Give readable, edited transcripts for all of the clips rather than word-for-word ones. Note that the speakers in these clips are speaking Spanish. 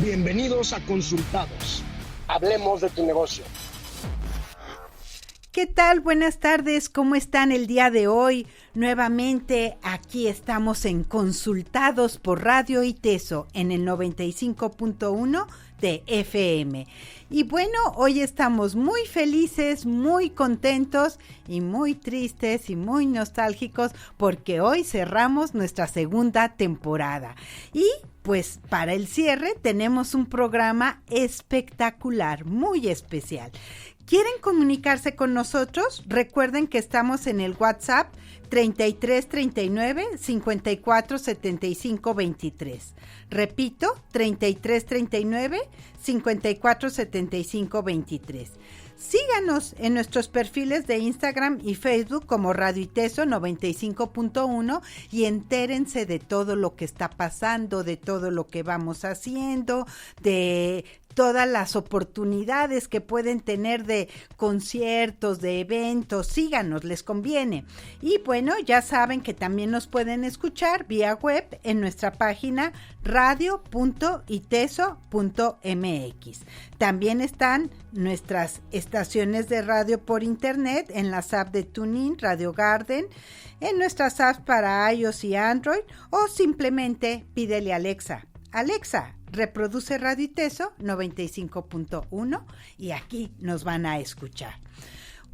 Bienvenidos a Consultados. Hablemos de tu negocio. ¿Qué tal? Buenas tardes, ¿cómo están el día de hoy? Nuevamente aquí estamos en Consultados por Radio ITESO en el 95.1 de FM. Y bueno, hoy estamos muy felices, muy contentos y muy tristes y muy nostálgicos porque hoy cerramos nuestra segunda temporada. Y pues para el cierre tenemos un programa espectacular, muy especial. ¿Quieren comunicarse con nosotros? Recuerden que estamos en el WhatsApp 33 39 54 75 23. Repito, 33 39 54 75 23. Síganos en nuestros perfiles de Instagram y Facebook como Radio ITESO 95.1 y entérense de todo lo que está pasando, de todo lo que vamos haciendo, de todas las oportunidades que pueden tener de conciertos, de eventos. Síganos, les conviene. Y bueno, ya saben que también nos pueden escuchar vía web en nuestra página radio.iteso.mx. También están nuestras estaciones de radio por internet en las apps de TuneIn, Radio Garden, en nuestras apps para iOS y Android, o simplemente pídele a Alexa: Alexa, reproduce Radio ITESO 95.1 y aquí nos van a escuchar.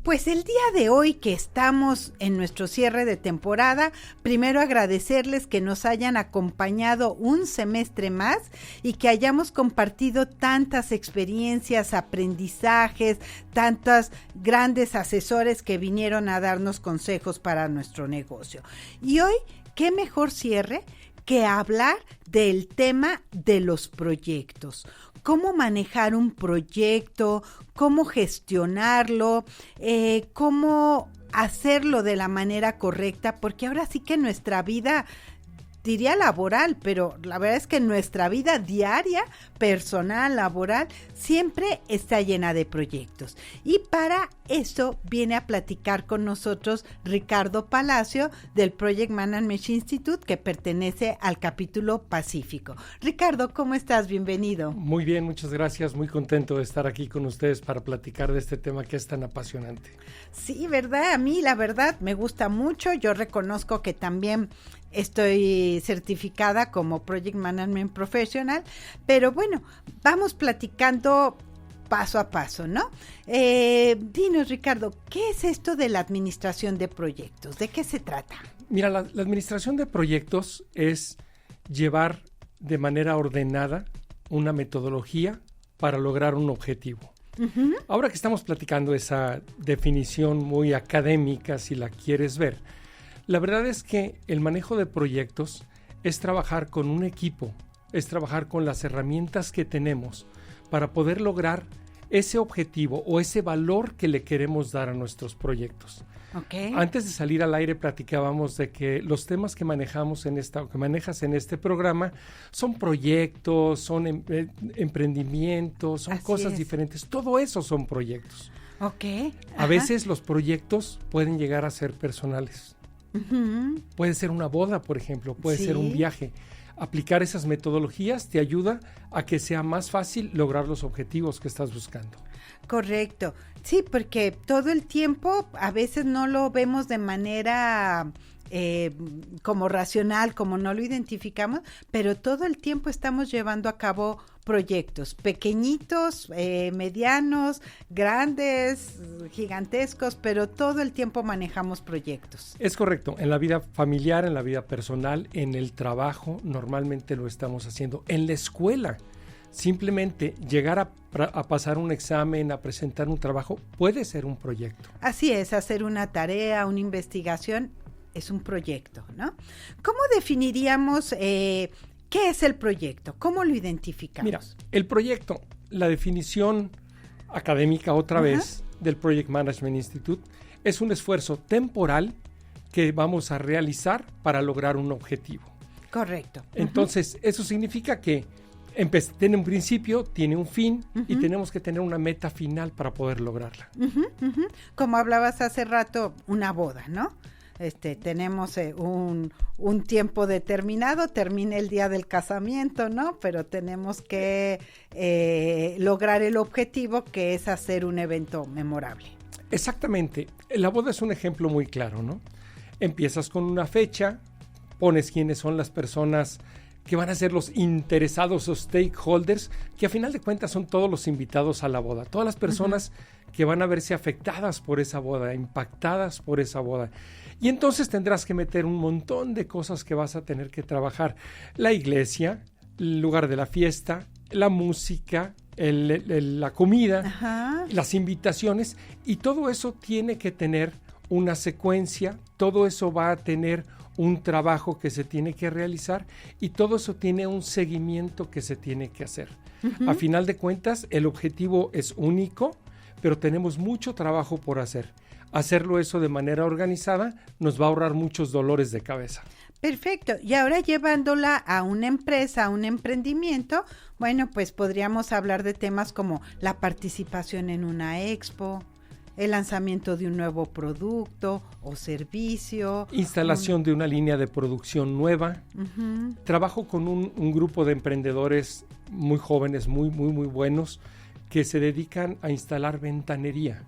Pues el día de hoy que estamos en nuestro cierre de temporada, primero agradecerles que nos hayan acompañado un semestre más y que hayamos compartido tantas experiencias, aprendizajes, tantos grandes asesores que vinieron a darnos consejos para nuestro negocio. Y hoy, ¿qué mejor cierre que hablar del tema de los proyectos? Cómo manejar un proyecto, cómo gestionarlo, cómo hacerlo de la manera correcta, porque ahora sí que nuestra vida, diría laboral, pero la verdad es que nuestra vida diaria, personal, laboral, siempre está llena de proyectos. Y para eso viene a platicar con nosotros Ricardo Palacio del Project Management Institute, que pertenece al capítulo Pacífico. Ricardo, ¿cómo estás? Bienvenido. Muy bien, muchas gracias. Muy contento de estar aquí con ustedes para platicar de este tema que es tan apasionante. Sí, ¿verdad? A mí la verdad me gusta mucho. Yo reconozco que también estoy certificada como Project Management Professional, pero bueno, vamos platicando paso a paso, ¿no? Dinos, Ricardo, ¿qué es esto de la administración de proyectos? ¿De qué se trata? Mira, la administración de proyectos es llevar de manera ordenada una metodología para lograr un objetivo. Uh-huh. Ahora que estamos platicando esa definición muy académica, si la quieres ver, la verdad es que el manejo de proyectos es trabajar con un equipo, es trabajar con las herramientas que tenemos para poder lograr ese objetivo o ese valor que le queremos dar a nuestros proyectos. Okay. Antes de salir al aire platicábamos de que los temas que manejamos que manejas en este programa son proyectos, son emprendimientos, son cosas diferentes. Todo eso son proyectos. Okay. A veces los proyectos pueden llegar a ser personales. Uh-huh. Puede ser una boda, por ejemplo, puede ser un viaje. Aplicar esas metodologías te ayuda a que sea más fácil lograr los objetivos que estás buscando. Correcto. Sí, porque todo el tiempo a veces no lo vemos de manera como racional, como no lo identificamos, pero todo el tiempo estamos llevando a cabo proyectos pequeñitos, medianos, grandes, gigantescos, pero todo el tiempo manejamos proyectos. Es correcto. En la vida familiar, en la vida personal, en el trabajo, normalmente lo estamos haciendo. En la escuela, simplemente llegar a pasar un examen, a presentar un trabajo, puede ser un proyecto. Así es, hacer una tarea, una investigación, es un proyecto, ¿no? ¿Cómo definiríamos qué es el proyecto? ¿Cómo lo identificamos? Mira, el proyecto, la definición académica otra vez del Project Management Institute, es un esfuerzo temporal que vamos a realizar para lograr un objetivo. Correcto. Entonces, eso significa que tiene un principio, tiene un fin y tenemos que tener una meta final para poder lograrla. Como hablabas hace rato, una boda, ¿no? tenemos un tiempo determinado, termina el día del casamiento, ¿no? Pero tenemos que lograr el objetivo, que es hacer un evento memorable. Exactamente. La boda es un ejemplo muy claro, ¿no? Empiezas con una fecha, pones quiénes son las personas que van a ser los interesados o stakeholders, que a final de cuentas son todos los invitados a la boda, todas las personas que van a verse afectadas por esa boda, impactadas por esa boda. Y entonces tendrás que meter un montón de cosas que vas a tener que trabajar. La iglesia, el lugar de la fiesta, la música, la comida, las invitaciones, y todo eso tiene que tener una secuencia, todo eso va a tener un trabajo que se tiene que realizar y todo eso tiene un seguimiento que se tiene que hacer. A final de cuentas, el objetivo es único, pero tenemos mucho trabajo por hacer. Hacerlo eso de manera organizada nos va a ahorrar muchos dolores de cabeza. Perfecto. Y ahora llevándola a una empresa, a un emprendimiento, bueno, pues podríamos hablar de temas como la participación en una expo, el lanzamiento de un nuevo producto o servicio. Instalación de una línea de producción nueva. Trabajo con un grupo de emprendedores muy jóvenes, muy buenos, que se dedican a instalar ventanería.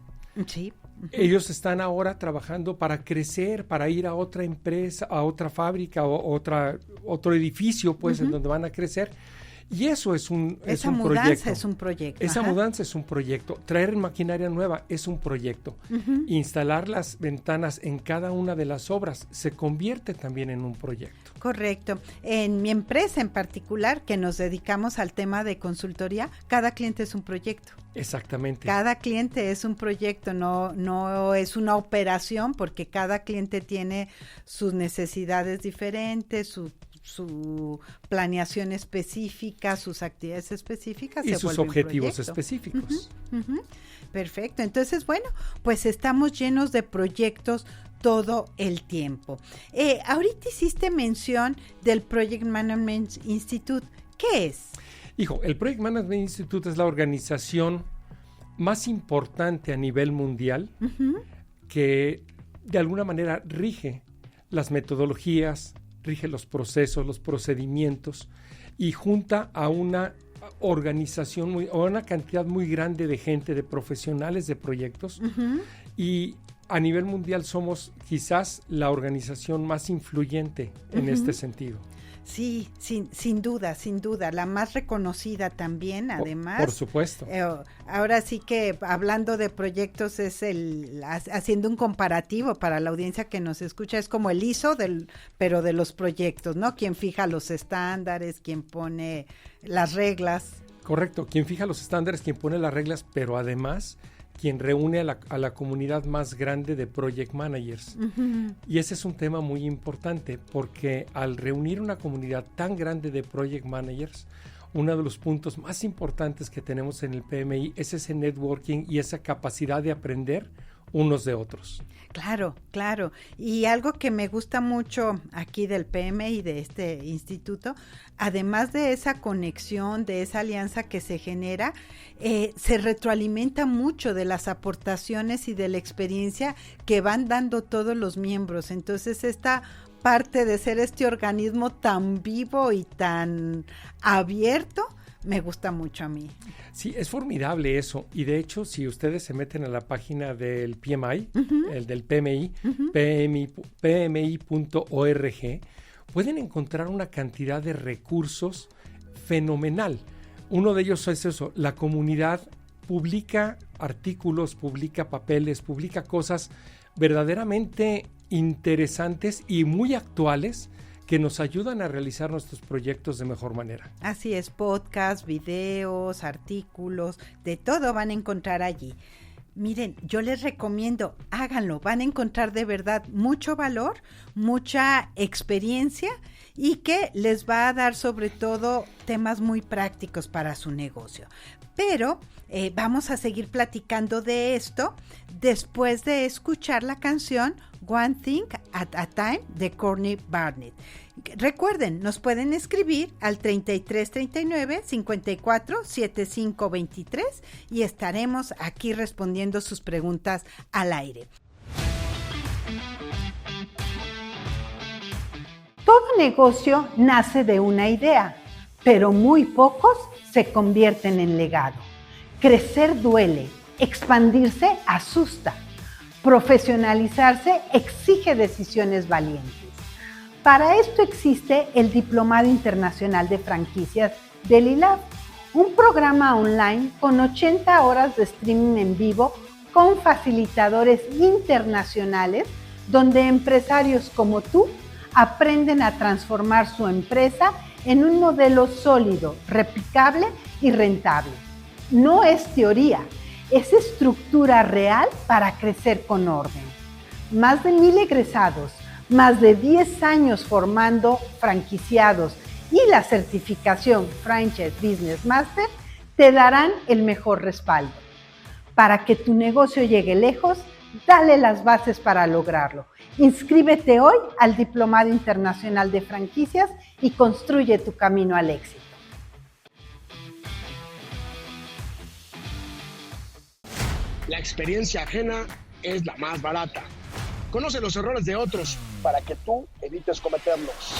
Sí. Ellos están ahora trabajando para crecer, para ir a otra empresa, a otra fábrica o otro edificio, pues, en donde van a crecer. Y eso es un proyecto. Esa mudanza es un proyecto. Esa mudanza es un proyecto. Traer maquinaria nueva es un proyecto. Instalar las ventanas en cada una de las obras se convierte también en un proyecto. Correcto. En mi empresa en particular, que nos dedicamos al tema de consultoría, cada cliente es un proyecto. Exactamente. Cada cliente es un proyecto, no es una operación, porque cada cliente tiene sus necesidades diferentes, su planeación específica, sus actividades específicas y sus objetivos específicos. Perfecto. Entonces, bueno, pues estamos llenos de proyectos todo el tiempo. Ahorita hiciste mención del Project Management Institute. ¿Qué es? Hijo, el Project Management Institute es la organización más importante a nivel mundial que de alguna manera rige las metodologías, rige los procesos, los procedimientos y junta a una organización, a una cantidad muy grande de gente, de profesionales de proyectos y a nivel mundial somos quizás la organización más influyente en este sentido. Sí, sin duda, la más reconocida también, además. Por supuesto. Ahora sí que hablando de proyectos haciendo un comparativo para la audiencia que nos escucha, es como el ISO pero de los proyectos, ¿no? Quien fija los estándares, quien pone las reglas. Correcto, quien fija los estándares, quien pone las reglas, pero además quien reúne a la comunidad más grande de project managers. Y ese es un tema muy importante porque al reunir una comunidad tan grande de project managers, uno de los puntos más importantes que tenemos en el PMI es ese networking y esa capacidad de aprender unos de otros. Claro. Y algo que me gusta mucho aquí del PMI, de este instituto, además de esa conexión, de esa alianza que se genera, se retroalimenta mucho de las aportaciones y de la experiencia que van dando todos los miembros. Entonces, esta parte de ser este organismo tan vivo y tan abierto, me gusta mucho a mí. Sí, es formidable eso. Y de hecho, si ustedes se meten a la página del PMI, el del PMI, pmi.org, pueden encontrar una cantidad de recursos fenomenal. Uno de ellos es eso, la comunidad publica artículos, publica papeles, publica cosas verdaderamente interesantes y muy actuales que nos ayudan a realizar nuestros proyectos de mejor manera. Así es, podcasts, videos, artículos, de todo van a encontrar allí. Miren, yo les recomiendo, háganlo, van a encontrar de verdad mucho valor, mucha experiencia y que les va a dar sobre todo temas muy prácticos para su negocio. Pero vamos a seguir platicando de esto después de escuchar la canción One Thing at a Time de Courtney Barnett. Recuerden, nos pueden escribir al 3339 54 75 23 y estaremos aquí respondiendo sus preguntas al aire. Todo negocio nace de una idea, pero muy pocos se convierten en legado. Crecer duele, expandirse asusta, profesionalizarse exige decisiones valientes. Para esto existe el Diplomado Internacional de Franquicias del ILAB, un programa online con 80 horas de streaming en vivo con facilitadores internacionales donde empresarios como tú aprenden a transformar su empresa en un modelo sólido, replicable y rentable. No es teoría, es estructura real para crecer con orden. Más de 1,000 egresados, más de 10 años formando franquiciados y la certificación Franchise Business Master te darán el mejor respaldo. Para que tu negocio llegue lejos, dale las bases para lograrlo. Inscríbete hoy al Diplomado Internacional de Franquicias y construye tu camino al éxito. La experiencia ajena es la más barata. Conoce los errores de otros para que tú evites cometerlos.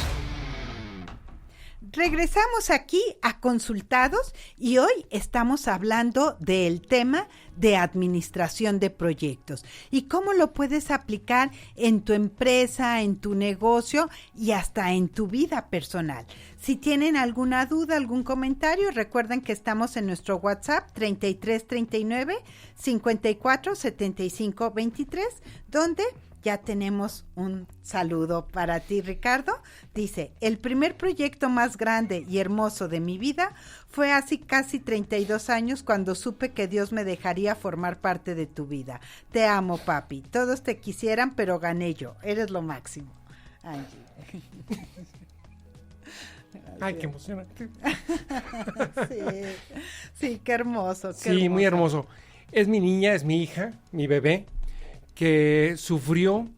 Regresamos aquí a Consultados y hoy estamos hablando del tema de administración de proyectos y cómo lo puedes aplicar en tu empresa, en tu negocio y hasta en tu vida personal. Si tienen alguna duda, algún comentario, recuerden que estamos en nuestro WhatsApp 3339 54 75 23, donde ya tenemos un saludo para ti, Ricardo. Dice, el primer proyecto más grande y hermoso de mi vida fue hace casi 32 años cuando supe que Dios me dejaría formar parte de tu vida. Te amo, papi. Todos te quisieran, pero gané yo. Eres lo máximo. Angie. Ay, qué emocionante. Sí, qué hermoso. Sí, hermoso. Muy hermoso. Es mi niña, es mi hija, mi bebé, que sufrió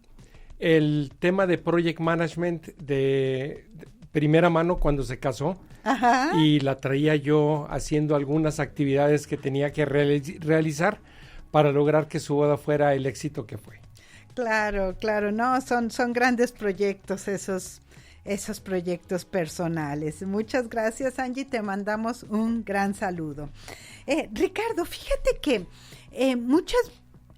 el tema de project management de primera mano cuando se casó. Ajá. Y la traía yo haciendo algunas actividades que tenía que realizar para lograr que su boda fuera el éxito que fue. Claro, no, son grandes proyectos esos proyectos personales. Muchas gracias, Angie, te mandamos un gran saludo. Ricardo, fíjate que muchas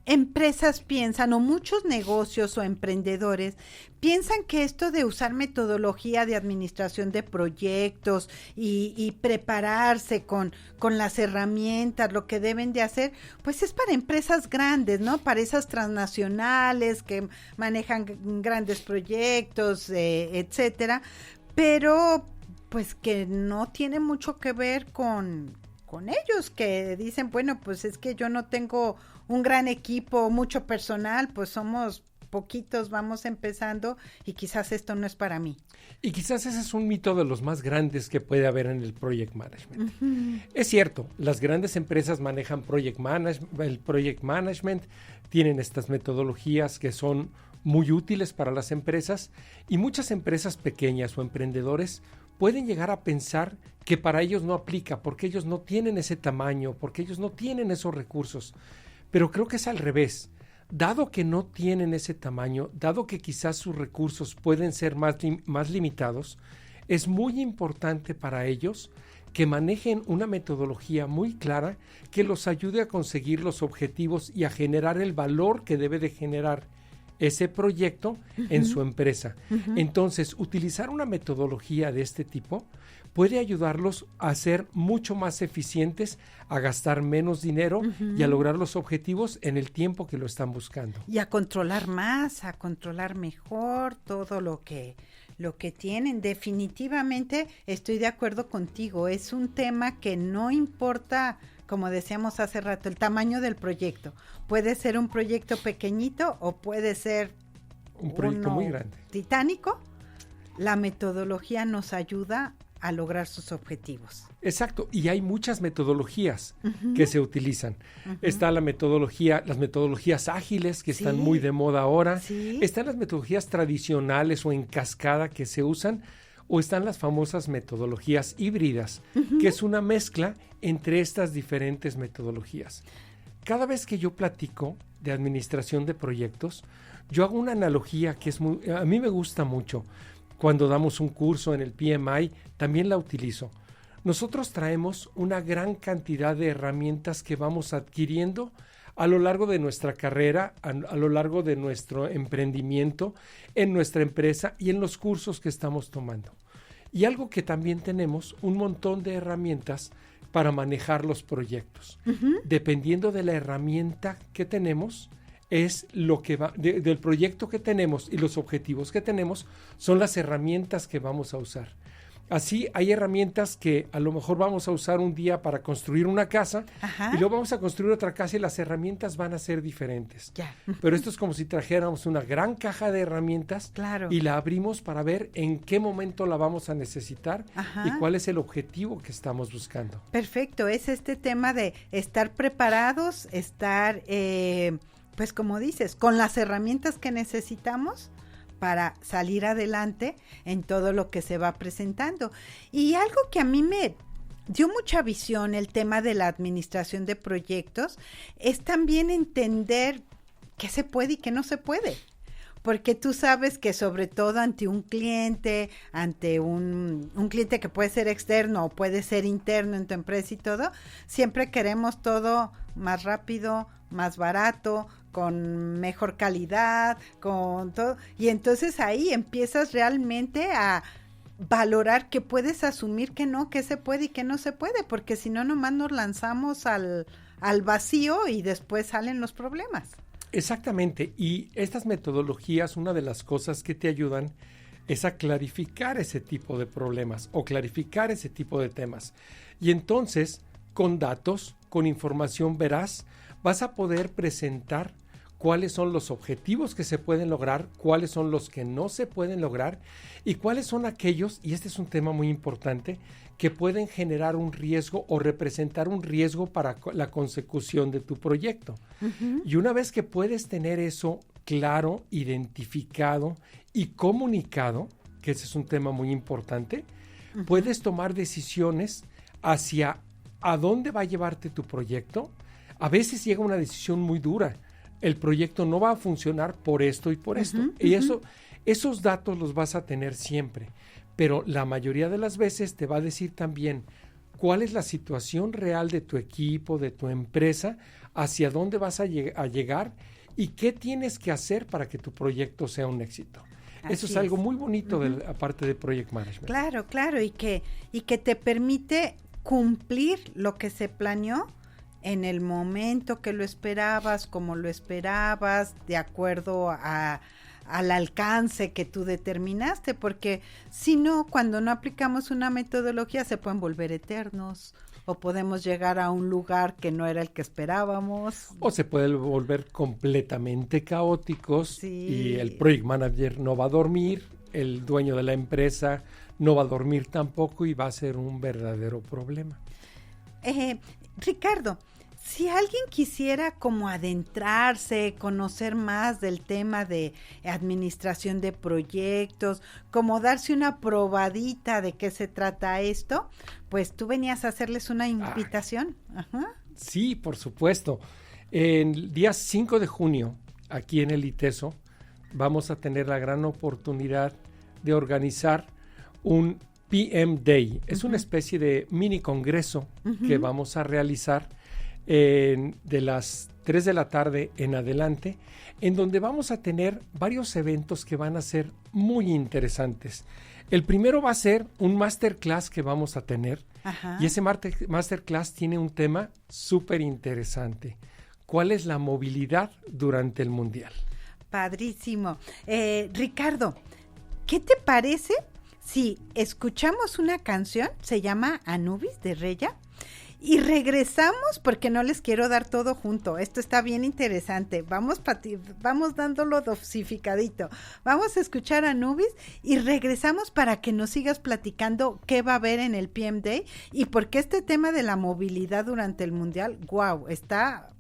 empresas piensan, o muchos negocios o emprendedores piensan que esto de usar metodología de administración de proyectos y prepararse con las herramientas, lo que deben de hacer, pues es para empresas grandes, ¿no? Para esas transnacionales que manejan grandes proyectos, etcétera, pero pues que no tiene mucho que ver con ellos, que dicen, bueno, pues es que yo no tengo un gran equipo, mucho personal, pues somos poquitos, vamos empezando y quizás esto no es para mí. Y quizás ese es un mito de los más grandes que puede haber en el project management. Uh-huh. Es cierto, las grandes empresas manejan el project management, tienen estas metodologías que son muy útiles para las empresas y muchas empresas pequeñas o emprendedores pueden llegar a pensar que para ellos no aplica, porque ellos no tienen ese tamaño, porque ellos no tienen esos recursos. Pero creo que es al revés. Dado que no tienen ese tamaño, dado que quizás sus recursos pueden ser más limitados, es muy importante para ellos que manejen una metodología muy clara que los ayude a conseguir los objetivos y a generar el valor que debe de generar ese proyecto en su empresa. Entonces, utilizar una metodología de este tipo puede ayudarlos a ser mucho más eficientes, a gastar menos dinero y a lograr los objetivos en el tiempo que lo están buscando. Y a controlar más, a controlar mejor todo lo que tienen. Definitivamente estoy de acuerdo contigo. Es un tema que no importa, como decíamos hace rato, el tamaño del proyecto. Puede ser un proyecto pequeñito o puede ser un proyecto muy grande, titánico. La metodología nos ayuda a lograr sus objetivos. Exacto, y hay muchas metodologías que se utilizan. Está las metodologías ágiles que están muy de moda ahora. Sí. Están las metodologías tradicionales o en cascada que se usan, o están las famosas metodologías híbridas, que es una mezcla entre estas diferentes metodologías. Cada vez que yo platico de administración de proyectos, yo hago una analogía que a mí me gusta mucho. cuando damos un curso en el PMI, también la utilizo. Nosotros traemos una gran cantidad de herramientas que vamos adquiriendo a lo largo de nuestra carrera, a lo largo de nuestro emprendimiento, en nuestra empresa y en los cursos que estamos tomando. Y algo que también tenemos, un montón de herramientas para manejar los proyectos. Dependiendo de la herramienta que tenemos, es lo que va, del proyecto que tenemos y los objetivos que tenemos, son las herramientas que vamos a usar. Así hay herramientas que a lo mejor vamos a usar un día para construir una casa. Ajá. Y luego vamos a construir otra casa y las herramientas van a ser diferentes. Ya. Pero esto es como si trajéramos una gran caja de herramientas. Claro. Y la abrimos para ver en qué momento la vamos a necesitar. Ajá. Y cuál es el objetivo que estamos buscando. Perfecto, es este tema de estar preparados, estar, pues como dices, con las herramientas que necesitamos para salir adelante en todo lo que se va presentando. Y algo que a mí me dio mucha visión, el tema de la administración de proyectos, es también entender qué se puede y qué no se puede. Porque tú sabes que sobre todo ante un cliente que puede ser externo o puede ser interno en tu empresa y todo, siempre queremos todo más rápido, más barato, con mejor calidad, con todo. Y entonces ahí empiezas realmente a valorar que puedes asumir que no, que se puede y que no se puede, porque si no, nomás nos lanzamos al vacío y después salen los problemas. Exactamente, y estas metodologías, una de las cosas que te ayudan es a clarificar ese tipo de problemas o clarificar ese tipo de temas. Y entonces, con datos, con información veraz, vas a poder presentar cuáles son los objetivos que se pueden lograr, cuáles son los que no se pueden lograr y cuáles son aquellos, y este es un tema muy importante, que pueden generar un riesgo o representar un riesgo para la consecución de tu proyecto. Uh-huh. Y una vez que puedes tener eso claro, identificado y comunicado, que ese es un tema muy importante, uh-huh, puedes tomar decisiones hacia a dónde va a llevarte tu proyecto. A veces llega una decisión muy dura. El proyecto no va a funcionar por esto y por esto. Y esos datos los vas a tener siempre. Pero la mayoría de las veces te va a decir también cuál es la situación real de tu equipo, de tu empresa, hacia dónde vas a llegar y qué tienes que hacer para que tu proyecto sea un éxito. Eso es algo muy bonito de la parte de Project Management. Claro, y que te permite cumplir lo que se planeó en el momento que lo esperabas, como lo esperabas, de acuerdo al alcance que tú determinaste, porque si no, cuando no aplicamos una metodología se pueden volver eternos, o podemos llegar a un lugar que no era el que esperábamos. O se pueden volver completamente caóticos, sí, y el project manager no va a dormir, el dueño de la empresa no va a dormir tampoco y va a ser un verdadero problema. Ricardo, si alguien quisiera como adentrarse, conocer más del tema de administración de proyectos, como darse una probadita de qué se trata esto, pues tú venías a hacerles una invitación. Ajá. Sí, por supuesto. El día 5 de junio, aquí en el ITESO, vamos a tener la gran oportunidad de organizar un PM Day. Es una especie de mini congreso que vamos a realizar de las 3 de la tarde en adelante, en donde vamos a tener varios eventos que van a ser muy interesantes. El primero va a ser un masterclass que vamos a tener. Ajá. Y ese masterclass tiene un tema súper interesante. ¿Cuál es la movilidad durante el Mundial? Padrísimo. Ricardo, ¿qué te parece si escuchamos una canción? Se llama Anubis de Reya. Y regresamos, porque no les quiero dar todo junto. Esto está bien interesante. Vamos dándolo dosificadito. Vamos a escuchar a Anubis y regresamos para que nos sigas platicando qué va a haber en el PM Day y por qué este tema de la movilidad durante el Mundial, wow, está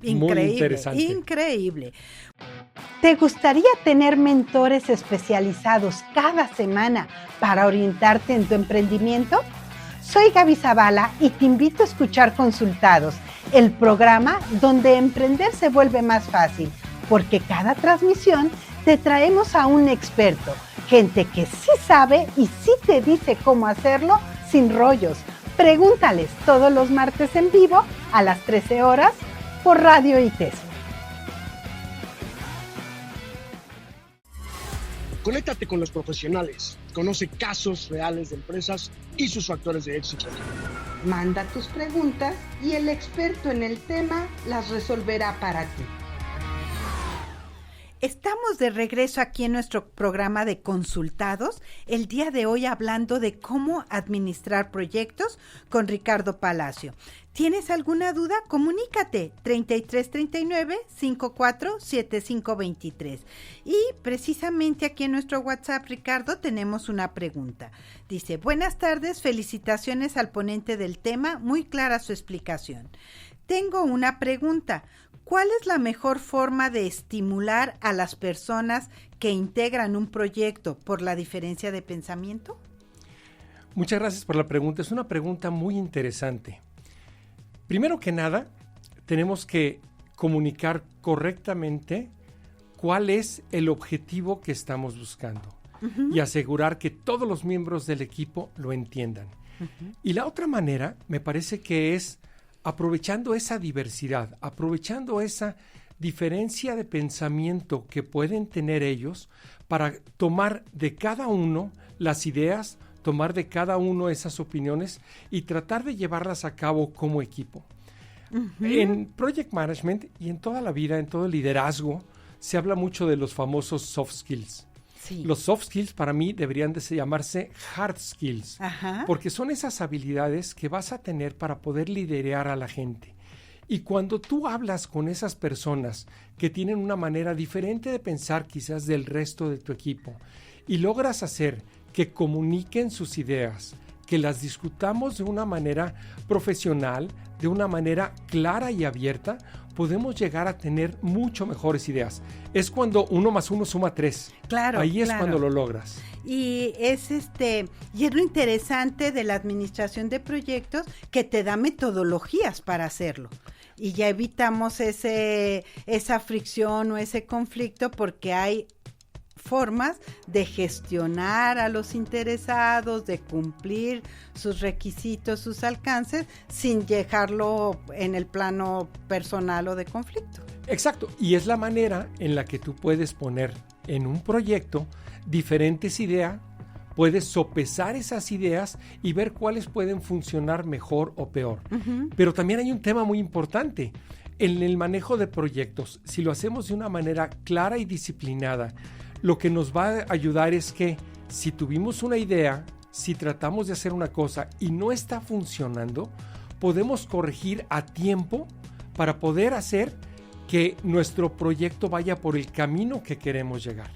increíble. Muy interesante. Increíble. ¿Te gustaría tener mentores especializados cada semana para orientarte en tu emprendimiento? Soy Gaby Zavala y te invito a escuchar Consultados, el programa donde emprender se vuelve más fácil, porque cada transmisión te traemos a un experto Gente que sí sabe y sí te dice cómo hacerlo sin rollos. Pregúntales todos los martes en vivo a las 13 horas por Radio ITES. Conéctate con los profesionales. Conoce casos reales de empresas y sus factores de éxito. Manda tus preguntas y el experto en el tema las resolverá para ti. Estamos de regreso aquí en nuestro programa de consultados, el día de hoy hablando de cómo administrar proyectos con Ricardo Palacio. ¿Tienes alguna duda? Comunícate 3339-547523. Y precisamente aquí en nuestro WhatsApp, Ricardo, tenemos una pregunta. Dice, buenas tardes, felicitaciones al ponente del tema, muy clara su explicación. Tengo una pregunta. ¿Cuál es la mejor forma de estimular a las personas que integran un proyecto por la diferencia de pensamiento? Muchas gracias por la pregunta. Es una pregunta muy interesante. Primero que nada, tenemos que comunicar correctamente cuál es el objetivo que estamos buscando y asegurar que todos los miembros del equipo lo entiendan. Y la otra manera, me parece que es aprovechando esa diversidad, aprovechando esa diferencia de pensamiento que pueden tener ellos para tomar de cada uno las ideas, tomar de cada uno esas opiniones y tratar de llevarlas a cabo como equipo. En Project Management y en toda la vida, en todo el liderazgo, se habla mucho de los famosos soft skills. Sí. Los soft skills para mí deberían de llamarse hard skills, porque son esas habilidades que vas a tener para poder liderar a la gente. Y cuando tú hablas con esas personas que tienen una manera diferente de pensar quizás del resto de tu equipo y logras hacer que comuniquen sus ideas, que las discutamos de una manera profesional, de una manera clara y abierta, podemos llegar a tener mucho mejores ideas. Es cuando 1 más 1 suma 3. Claro. Ahí es cuando lo logras. Y es lo interesante de la administración de proyectos, que te da metodologías para hacerlo. Y ya evitamos esa fricción o ese conflicto, porque hay formas de gestionar a los interesados, de cumplir sus requisitos, sus alcances, sin dejarlo en el plano personal o de conflicto. Exacto, y es la manera en la que tú puedes poner en un proyecto diferentes ideas, puedes sopesar esas ideas y ver cuáles pueden funcionar mejor o peor. Pero también hay un tema muy importante en el manejo de proyectos. Si lo hacemos de una manera clara y disciplinada, lo que nos va a ayudar es que si tuvimos una idea, si tratamos de hacer una cosa y no está funcionando, podemos corregir a tiempo para poder hacer que nuestro proyecto vaya por el camino que queremos llegar.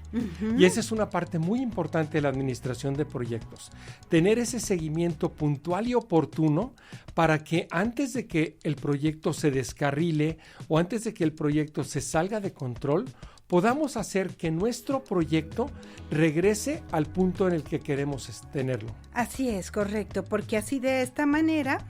Y esa es una parte muy importante de la administración de proyectos. Tener ese seguimiento puntual y oportuno para que antes de que el proyecto se descarrile o antes de que el proyecto se salga de control, podamos hacer que nuestro proyecto regrese al punto en el que queremos tenerlo. Así es, correcto, porque así de esta manera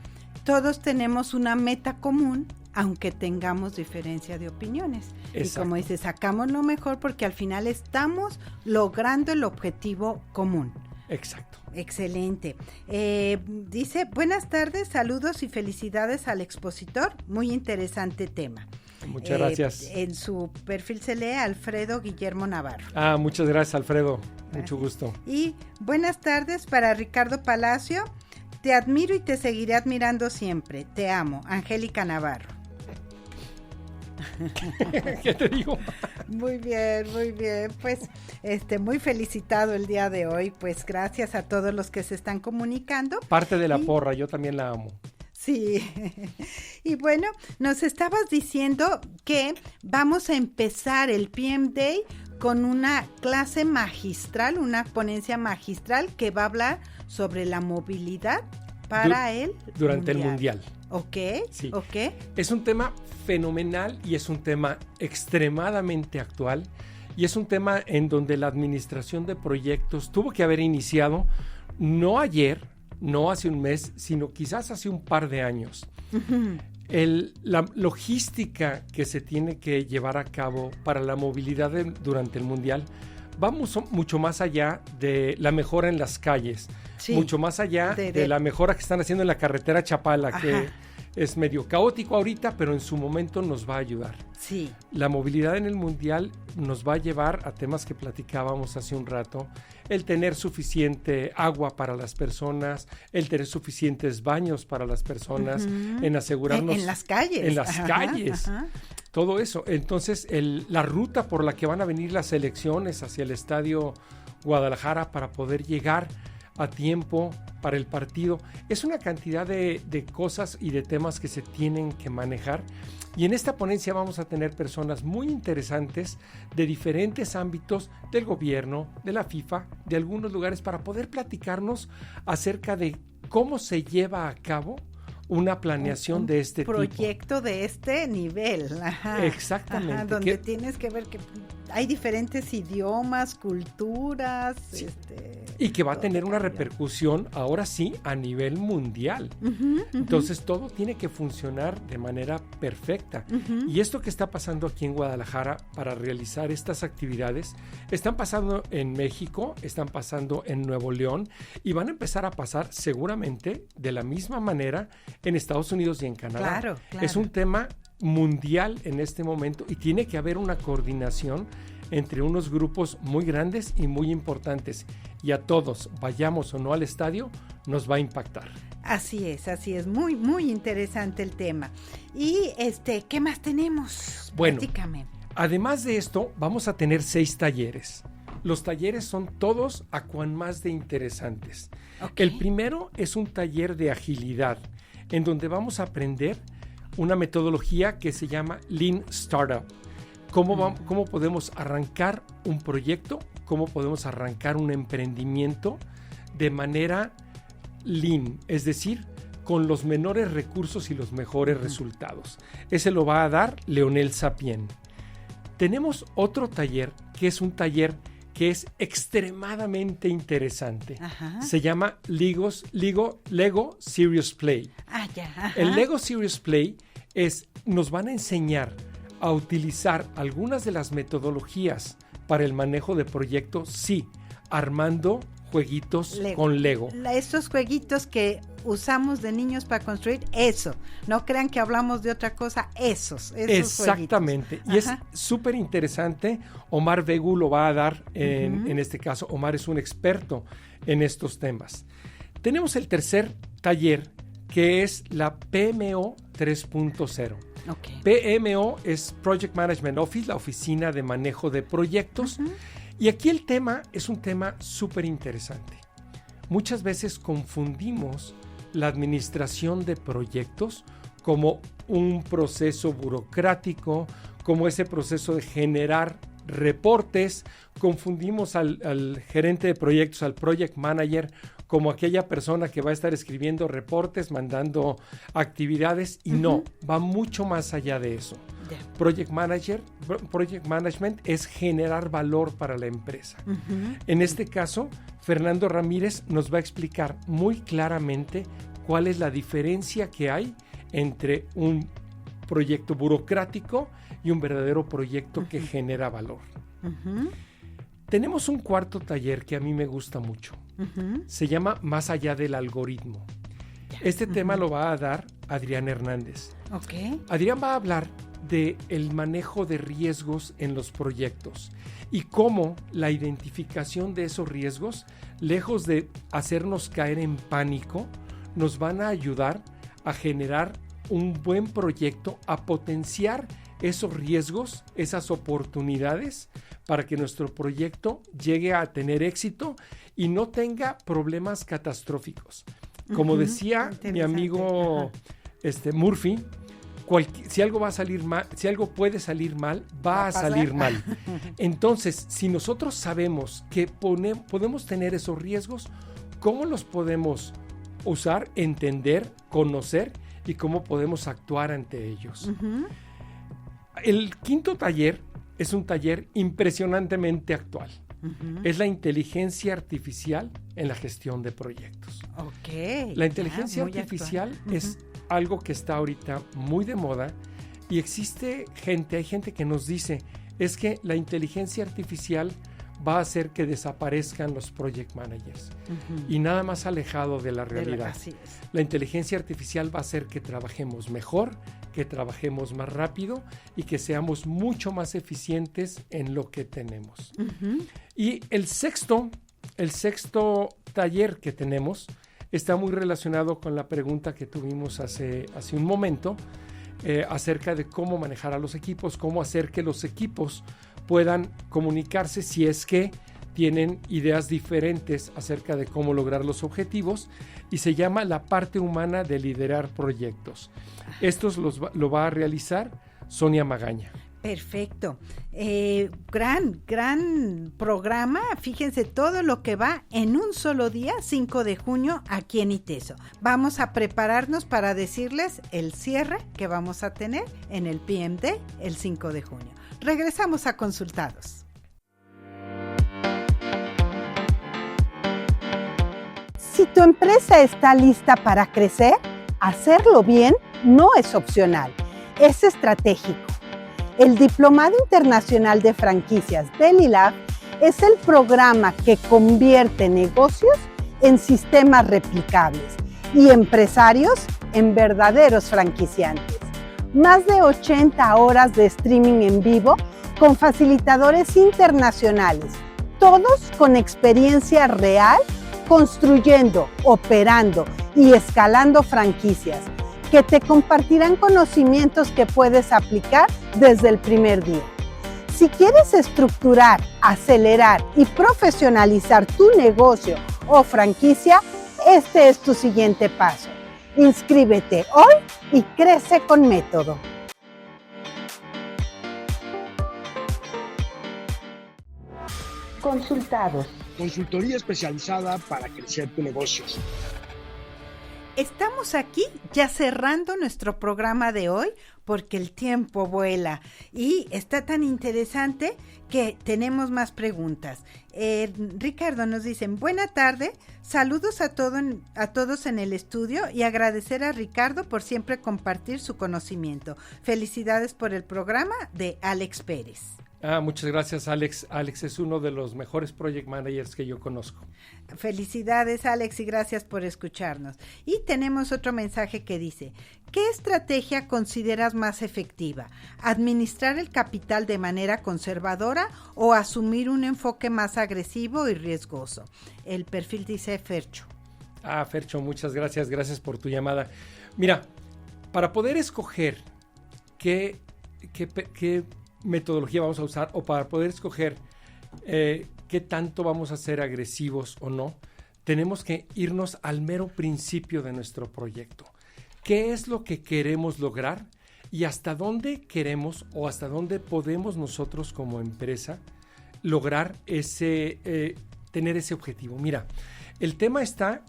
todos tenemos una meta común, aunque tengamos diferencia de opiniones. Exacto. Y como dices, sacamos lo mejor porque al final estamos logrando el objetivo común. Exacto. Excelente. Dice, buenas tardes, saludos y felicidades al expositor. Muy interesante tema. Muchas gracias. En su perfil se lee Alfredo Guillermo Navarro. Muchas gracias, Alfredo. Mucho gusto. Y buenas tardes para Ricardo Palacio. Te admiro y te seguiré admirando siempre. Te amo, Angélica Navarro. ¿Qué te digo? Muy bien, muy bien. Pues muy felicitado el día de hoy. Pues gracias a todos los que se están comunicando. Parte de la porra, yo también la amo. Sí, y bueno, nos estabas diciendo que vamos a empezar el PM Day con una clase magistral, una ponencia magistral que va a hablar sobre la movilidad para durante el Mundial. Ok, sí. Ok. Es un tema fenomenal y es un tema extremadamente actual y es un tema en donde la administración de proyectos tuvo que haber iniciado no ayer, no hace un mes, sino quizás hace un par de años. La logística que se tiene que llevar a cabo para la movilidad durante el Mundial vamos mucho más allá de la mejora en las calles, Sí. mucho más allá de la mejora que están haciendo en la carretera Chapala, Ajá. que es medio caótico ahorita, pero en su momento nos va a ayudar. Sí. La movilidad en el mundial nos va a llevar a temas que platicábamos hace un rato, el tener suficiente agua para las personas, el tener suficientes baños para las personas, en asegurarnos... En las calles. En las calles. Ajá. Todo eso. Entonces, la ruta por la que van a venir las selecciones hacia el estadio Guadalajara para poder llegar a tiempo para el partido, es una cantidad de cosas y de temas que se tienen que manejar. Y en esta ponencia vamos a tener personas muy interesantes de diferentes ámbitos del gobierno, de la FIFA, de algunos lugares, para poder platicarnos acerca de cómo se lleva a cabo una planeación de este tipo. Proyecto de este nivel. Ajá. Exactamente. Ajá, donde tienes que ver que hay diferentes idiomas, culturas. Sí. Y que va a tener una repercusión, ahora sí, a nivel mundial. Entonces todo tiene que funcionar de manera perfecta. Y esto que está pasando aquí en Guadalajara para realizar estas actividades, están pasando en México, están pasando en Nuevo León y van a empezar a pasar seguramente de la misma manera en Estados Unidos y en Canadá. Claro, claro. Es un tema mundial en este momento y tiene que haber una coordinación entre unos grupos muy grandes y muy importantes, y a todos, vayamos o no al estadio, nos va a impactar. Así es, muy, muy interesante el tema. Y ¿qué más tenemos? Bueno, platícame. Además de esto, vamos a tener 6 talleres. Los talleres son todos a cuan más de interesantes. Okay. El primero es un taller de agilidad, en donde vamos a aprender una metodología que se llama Lean Startup. ¿Cómo podemos arrancar un proyecto? ¿Cómo podemos arrancar un emprendimiento de manera lean? Es decir, con los menores recursos y los mejores resultados. Ese lo va a dar Leonel Sapien. Tenemos otro taller, que es un taller que es extremadamente interesante. Ajá. Se llama Lego Serious Play. Ya. Ajá. El Lego Serious Play nos van a enseñar a utilizar algunas de las metodologías para el manejo de proyectos, sí, armando jueguitos con Lego. Estos jueguitos que usamos de niños para construir, eso. No crean que hablamos de otra cosa, esos Exactamente. Jueguitos. Y es súper interesante. Omar Vegu lo va a dar en este caso. Omar es un experto en estos temas. Tenemos el tercer taller, que es la PMO 3.0. Okay. PMO es Project Management Office, la oficina de manejo de proyectos. Y aquí el tema es un tema súper interesante. Muchas veces confundimos la administración de proyectos como un proceso burocrático, como ese proceso de generar reportes. Confundimos al gerente de proyectos, al project manager, como aquella persona que va a estar escribiendo reportes, mandando actividades, y no, va mucho más allá de eso. Yeah. Project Management es generar valor para la empresa. En este caso, Fernando Ramírez nos va a explicar muy claramente cuál es la diferencia que hay entre un proyecto burocrático y un verdadero proyecto que genera valor. Tenemos un cuarto taller que a mí me gusta mucho. Se llama Más allá del algoritmo. Este tema lo va a dar Adrián Hernández. Okay. Adrián va a hablar del manejo de riesgos en los proyectos y cómo la identificación de esos riesgos, lejos de hacernos caer en pánico, nos van a ayudar a generar un buen proyecto, a potenciar esos riesgos, esas oportunidades, para que nuestro proyecto llegue a tener éxito y no tenga problemas catastróficos. Como decía mi amigo Murphy, si algo va a salir mal, si algo puede salir mal, va a salir mal. Entonces, si nosotros sabemos que podemos tener esos riesgos, ¿cómo los podemos usar, entender, conocer y cómo podemos actuar ante ellos? El quinto taller es un taller impresionantemente actual. Es la inteligencia artificial en la gestión de proyectos. Okay, la inteligencia artificial es algo que está ahorita muy de moda y hay gente que nos dice, es que la inteligencia artificial va a hacer que desaparezcan los project managers. Y nada más alejado de la realidad. Así es. La inteligencia artificial va a hacer que trabajemos mejor, que trabajemos más rápido y que seamos mucho más eficientes en lo que tenemos. Y el sexto taller que tenemos está muy relacionado con la pregunta que tuvimos hace un momento, acerca de cómo manejar a los equipos, cómo hacer que los equipos puedan comunicarse si es que tienen ideas diferentes acerca de cómo lograr los objetivos, y se llama la parte humana de liderar proyectos. Estos lo va a realizar Sonia Magaña. Perfecto. Gran programa. Fíjense todo lo que va en un solo día, 5 de junio, aquí en ITESO. Vamos a prepararnos para decirles el cierre que vamos a tener en el PMD el 5 de junio. Regresamos a Consultados. Si tu empresa está lista para crecer, hacerlo bien no es opcional, es estratégico. El Diplomado Internacional de Franquicias del ILAB es el programa que convierte negocios en sistemas replicables y empresarios en verdaderos franquiciantes. Más de 80 horas de streaming en vivo con facilitadores internacionales, todos con experiencia real, construyendo, operando y escalando franquicias, que te compartirán conocimientos que puedes aplicar desde el primer día. Si quieres estructurar, acelerar y profesionalizar tu negocio o franquicia, este es tu siguiente paso. Inscríbete hoy y crece con método. Consultados. Consultoría especializada para crecer tu negocio. Estamos aquí ya cerrando nuestro programa de hoy porque el tiempo vuela y está tan interesante que tenemos más preguntas. Ricardo nos dicen, buena tarde, saludos a todos en el estudio y agradecer a Ricardo por siempre compartir su conocimiento. Felicidades por el programa, de Alex Pérez. Muchas gracias, Alex. Alex es uno de los mejores project managers que yo conozco. Felicidades, Alex, y gracias por escucharnos. Y tenemos otro mensaje que dice, ¿qué estrategia consideras más efectiva? ¿Administrar el capital de manera conservadora o asumir un enfoque más agresivo y riesgoso? El perfil dice Fercho. Fercho, muchas gracias. Gracias por tu llamada. Mira, para poder escoger qué metodología vamos a usar, o para poder escoger qué tanto vamos a ser agresivos o no, tenemos que irnos al mero principio de nuestro proyecto. ¿Qué es lo que queremos lograr y hasta dónde queremos o hasta dónde podemos nosotros como empresa lograr tener ese objetivo? Mira, el tema está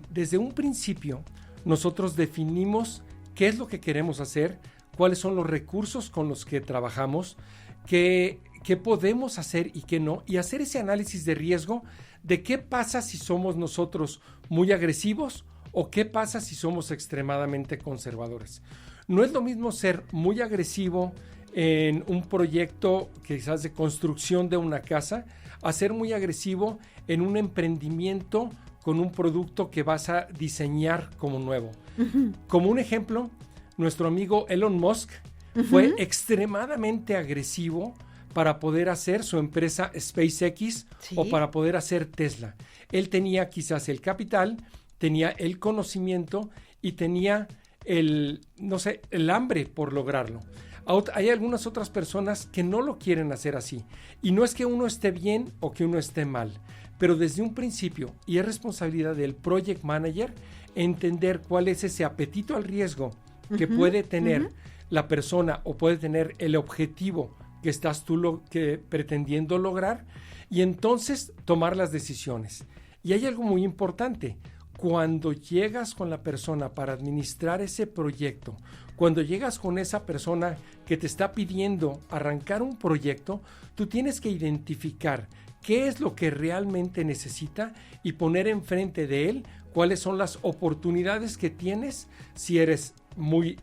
desde un principio, nosotros definimos qué es lo que queremos hacer, cuáles son los recursos con los que trabajamos, qué podemos hacer y qué no, y hacer ese análisis de riesgo de qué pasa si somos nosotros muy agresivos o qué pasa si somos extremadamente conservadores. No es lo mismo ser muy agresivo en un proyecto quizás de construcción de una casa a ser muy agresivo en un emprendimiento con un producto que vas a diseñar como nuevo. Como un ejemplo, nuestro amigo Elon Musk fue extremadamente agresivo para poder hacer su empresa SpaceX, ¿sí?, o para poder hacer Tesla. Él tenía quizás el capital, tenía el conocimiento y tenía el hambre por lograrlo. Hay algunas otras personas que no lo quieren hacer así. Y no es que uno esté bien o que uno esté mal, pero desde un principio, y es responsabilidad del project manager, entender cuál es ese apetito al riesgo que puede tener la persona o puede tener el objetivo que estás tú pretendiendo lograr, y entonces tomar las decisiones. Y hay algo muy importante: cuando llegas con la persona para administrar ese proyecto, cuando llegas con esa persona que te está pidiendo arrancar un proyecto, tú tienes que identificar qué es lo que realmente necesita y poner enfrente de él cuáles son las oportunidades que tienes si eres muy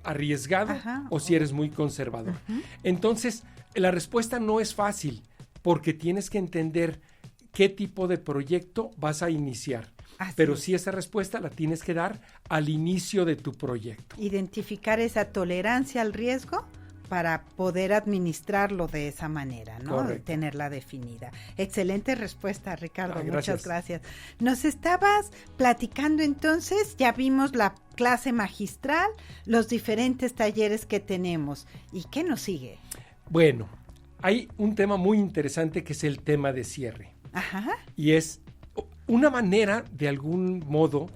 arriesgado o si eres muy conservador. Entonces, la respuesta no es fácil, porque tienes que entender qué tipo de proyecto vas a iniciar. Pero sí, esa respuesta la tienes que dar al inicio de tu proyecto. Identificar esa tolerancia al riesgo para poder administrarlo de esa manera, ¿no? Correcto. Tenerla definida. Excelente respuesta, Ricardo. Gracias. Muchas gracias. Nos estabas platicando entonces, ya vimos la clase magistral, los diferentes talleres que tenemos. ¿Y qué nos sigue? Bueno, hay un tema muy interesante que es el tema de cierre. Ajá. Y es una manera, de algún modo,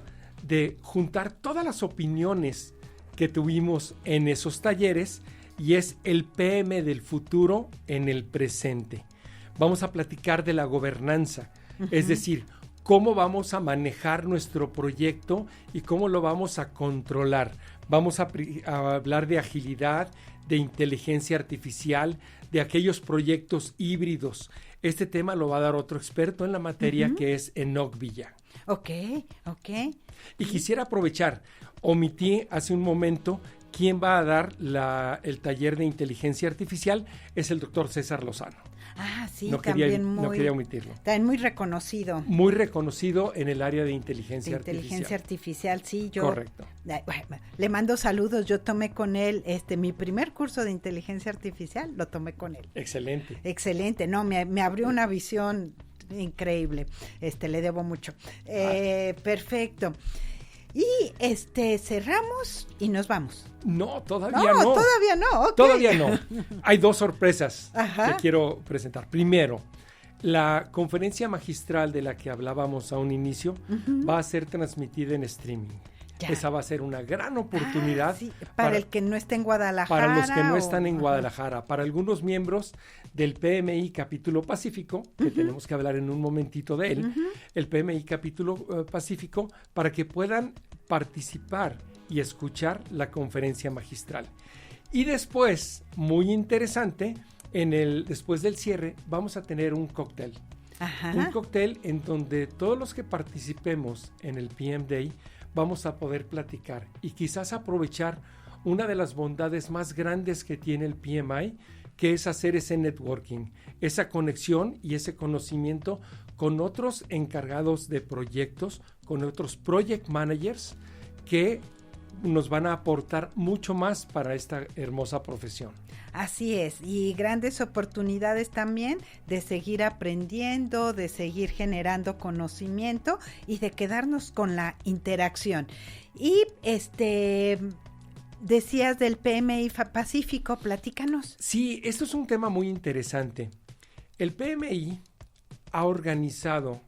de juntar todas las opiniones que tuvimos en esos talleres, y es el PM del futuro en el presente. Vamos a platicar de la gobernanza, es decir, cómo vamos a manejar nuestro proyecto y cómo lo vamos a controlar. Vamos a hablar de agilidad, de inteligencia artificial, de aquellos proyectos híbridos. Este tema lo va a dar otro experto en la materia, que es Enoch Villán. Ok. Y quisiera aprovechar, omití hace un momento, quién va a dar el taller de inteligencia artificial, es el doctor César Lozano. Ah, sí, no quería omitirlo. También muy reconocido. Muy reconocido en el área de inteligencia artificial, sí, yo. Correcto. Le mando saludos, yo tomé con él, mi primer curso de inteligencia artificial, lo tomé con él. Excelente, no, me abrió una visión increíble, le debo mucho. Perfecto. Y cerramos y nos vamos. No, todavía no. Todavía no, okay. Todavía no. Hay dos sorpresas Ajá. que quiero presentar. Primero, la conferencia magistral de la que hablábamos a un inicio va a ser transmitida en streaming. Ya. Esa va a ser una gran oportunidad. Sí. Para el que no esté en Guadalajara. Para los que no están en Guadalajara. Para algunos miembros del PMI Capítulo Pacífico, que tenemos que hablar en un momentito de él, el PMI Capítulo Pacífico, para que puedan participar y escuchar la conferencia magistral. Y después, muy interesante, después del cierre, vamos a tener un cóctel. Ajá. Un cóctel en donde todos los que participemos en el PM Day vamos a poder platicar y quizás aprovechar una de las bondades más grandes que tiene el PMI, que es hacer ese networking, esa conexión y ese conocimiento con otros encargados de proyectos, con otros project managers que nos van a aportar mucho más para esta hermosa profesión. Así es, y grandes oportunidades también de seguir aprendiendo, de seguir generando conocimiento y de quedarnos con la interacción. Y decías del PMI Pacífico, platícanos. Sí, esto es un tema muy interesante. El PMI ha organizado,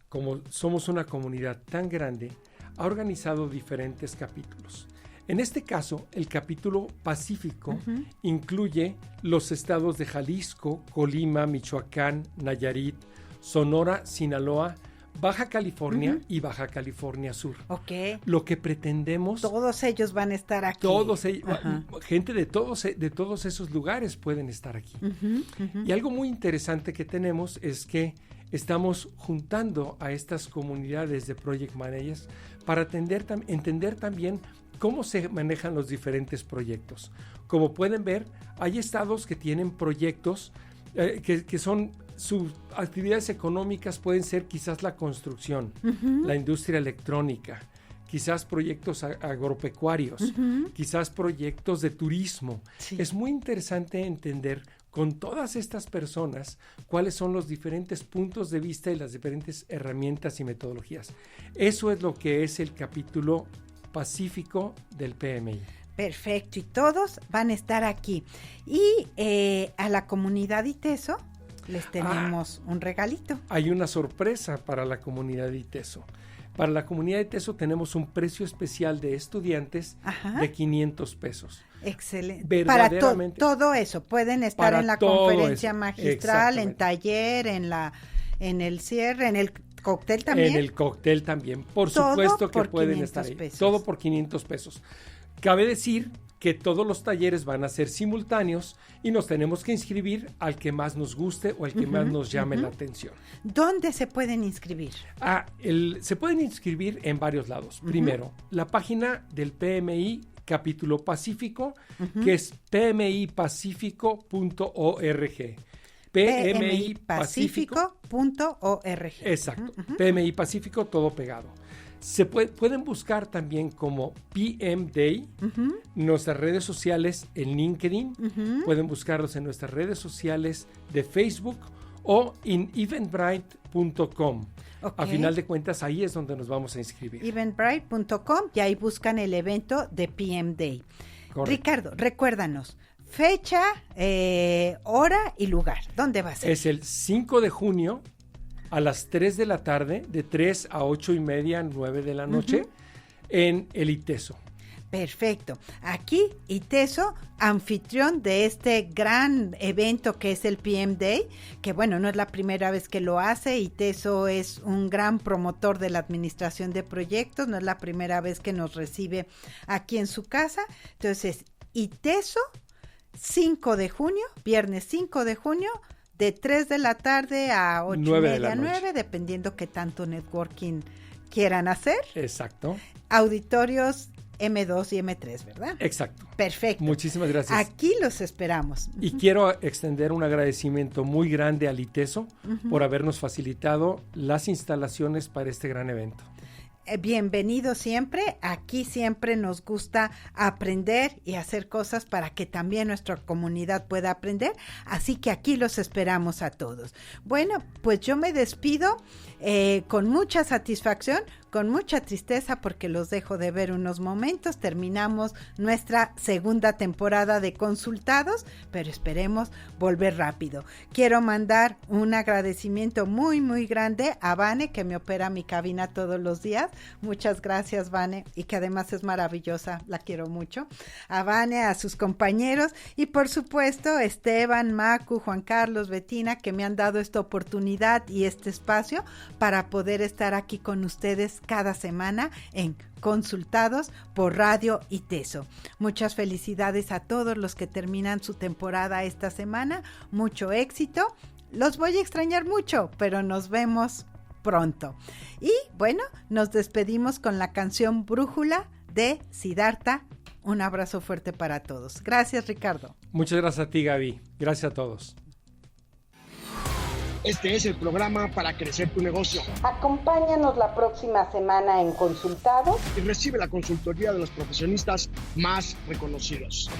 como somos una comunidad tan grande, ha organizado diferentes capítulos. En este caso, el capítulo Pacífico incluye los estados de Jalisco, Colima, Michoacán, Nayarit, Sonora, Sinaloa, Baja California y Baja California Sur. Ok. Lo que pretendemos... Todos ellos van a estar aquí. Todos ellos, gente de todos esos lugares pueden estar aquí. Y algo muy interesante que tenemos es que estamos juntando a estas comunidades de Project Managers para entender también cómo se manejan los diferentes proyectos. Como pueden ver, hay estados que tienen proyectos que son, sus actividades económicas pueden ser quizás la construcción, la industria electrónica, quizás proyectos agropecuarios, quizás proyectos de turismo. Sí. Es muy interesante entender con todas estas personas cuáles son los diferentes puntos de vista y las diferentes herramientas y metodologías. Eso es lo que es el capítulo Pacífico del PMI. Perfecto, y todos van a estar aquí. Y a la comunidad ITESO les tenemos un regalito. Hay una sorpresa para la comunidad ITESO. Para la comunidad ITESO tenemos un precio especial de estudiantes de 500 pesos. Excelente. Para todo eso, pueden estar en la conferencia magistral, en taller, en el cierre, en el cóctel también. En el cóctel también, por supuesto que pueden estar ahí. Pesos. Todo por 500 pesos. Cabe decir que todos los talleres van a ser simultáneos y nos tenemos que inscribir al que más nos guste o al que más nos llame la atención. ¿Dónde se pueden inscribir? Se pueden inscribir en varios lados. Primero, la página del PMI Capítulo Pacífico, que es pmipacifico.org. pmipacifico.org. Exacto, PMI Pacífico, todo pegado. Pueden buscar también como PM Day nuestras redes sociales en LinkedIn, pueden buscarlos en nuestras redes sociales de Facebook o en eventbrite.com. A final de cuentas, ahí es donde nos vamos a inscribir. Eventbrite.com y ahí buscan el evento de PM Day. Correcto. Ricardo, recuérdanos, fecha, hora y lugar. ¿Dónde va a ser? Es el 5 de junio a las 3 de la tarde, de 3 a 8:30, 9 de la noche, en el ITESO. Perfecto. Aquí ITESO, anfitrión de este gran evento que es el PM Day, que bueno, no es la primera vez que lo hace. ITESO es un gran promotor de la administración de proyectos, no es la primera vez que nos recibe aquí en su casa. Entonces, ITESO, 5 de junio, viernes 5 de junio, de 3 de la tarde a 8:30, 9, dependiendo qué tanto networking quieran hacer. Exacto. Auditorios M2 y M3, ¿verdad? Exacto. Perfecto. Muchísimas gracias. Aquí los esperamos. Y quiero extender un agradecimiento muy grande al ITESO por habernos facilitado las instalaciones para este gran evento. Bienvenido siempre. Aquí siempre nos gusta aprender y hacer cosas para que también nuestra comunidad pueda aprender. Así que aquí los esperamos a todos. Bueno, pues yo me despido con mucha satisfacción, con mucha tristeza porque los dejo de ver unos momentos. Terminamos nuestra segunda temporada de Consultados, pero esperemos volver rápido. Quiero mandar un agradecimiento muy, muy grande a Vane, que me opera mi cabina todos los días. Muchas gracias, Vane, y que además es maravillosa, la quiero mucho. A Vane, a sus compañeros y por supuesto Esteban, Macu, Juan Carlos, Betina, que me han dado esta oportunidad y este espacio para poder estar aquí con ustedes cada semana en Consultados por Radio ITESO. Muchas felicidades a todos los que terminan su temporada esta semana. Mucho éxito. Los voy a extrañar mucho, pero nos vemos pronto. Y bueno, nos despedimos con la canción Brújula de Siddhartha. Un abrazo fuerte para todos. Gracias, Ricardo. Muchas gracias a ti, Gaby. Gracias a todos. Este es el programa para crecer tu negocio. Acompáñanos la próxima semana en Consultados Y recibe la consultoría de los profesionistas más reconocidos.